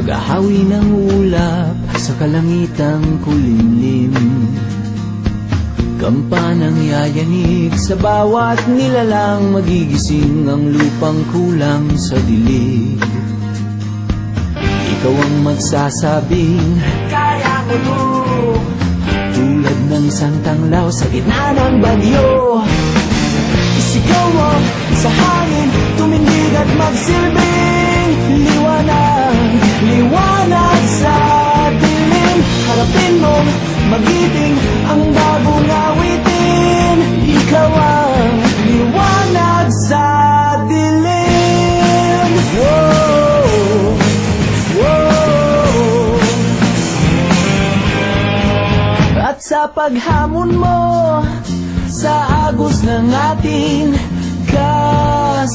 Naghahawi ng ulap sa kalangitang kulimlim. Kampanang yayanig sa bawat nilalang, magigising ang lupang kulang sa dilig. Ikaw ang magsasabing kaya ko to, tulad ng isang tanglaw sa gitna ng bagyo. Isigaw mo sa hangin, tumindig at magsilbing liwanag, liwanag sa dilim. Harapin mong magiting ang bagong awitin. Ikaw ang liwanag sa dilim. Whoa, whoa. At sa paghamon mo sa agos ng ating kasaysayan,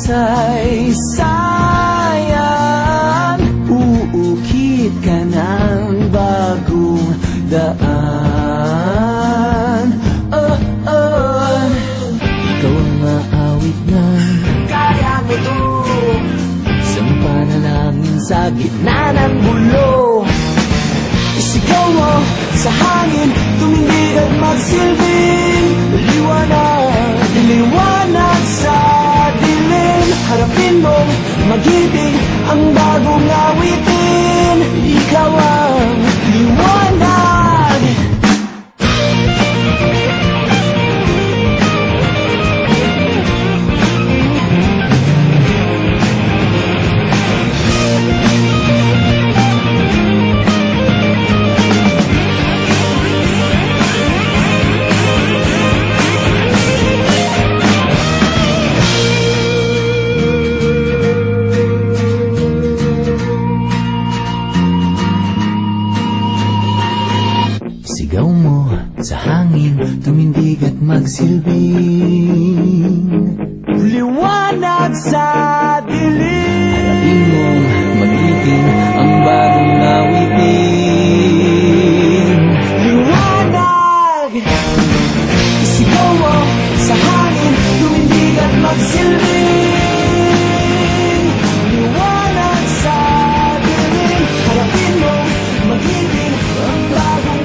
uukit ka ng bagong daan. Ikaw ang maawit na kaya mo to, isang panalangin sa gitna ng gulo. Isigaw mo sa hangin, tumindig at magsilbing liwanag, liwanag sa dilim. Harapin mong magiting ang bagong awitin. Ikaw ang liwanag. Sigaw mo sa hangin, tumindig at magsilbing liwanag sa dilim. Harapin mong magiting ang bagong awitin. Liwanag! Sigaw mo sa hangin, tumindig at magsilbing liwanag sa dilim. Harapin mong magiting ang bagong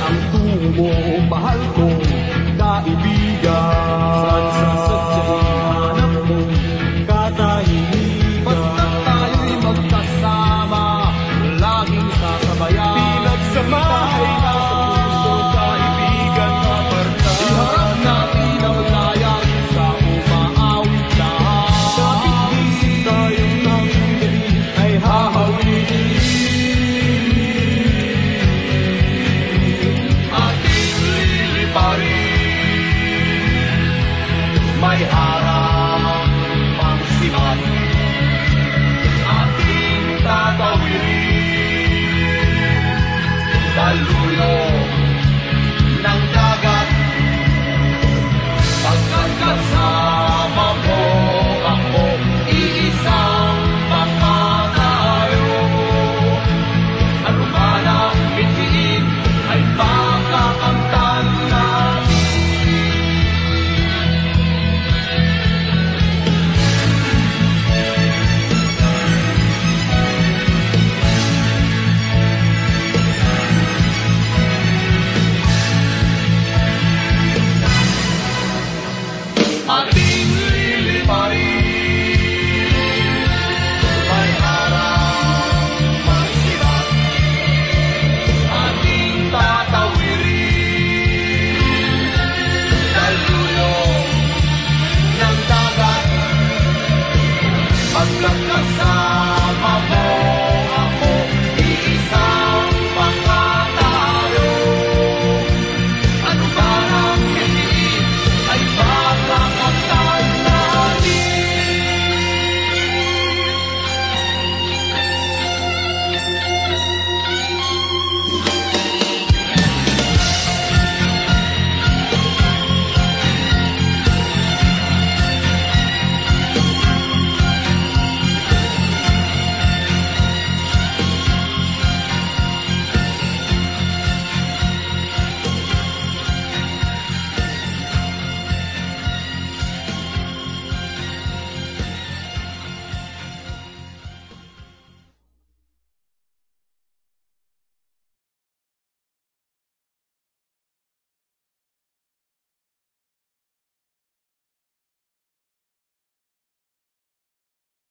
ang tungo mo, mahal kong kaibigan.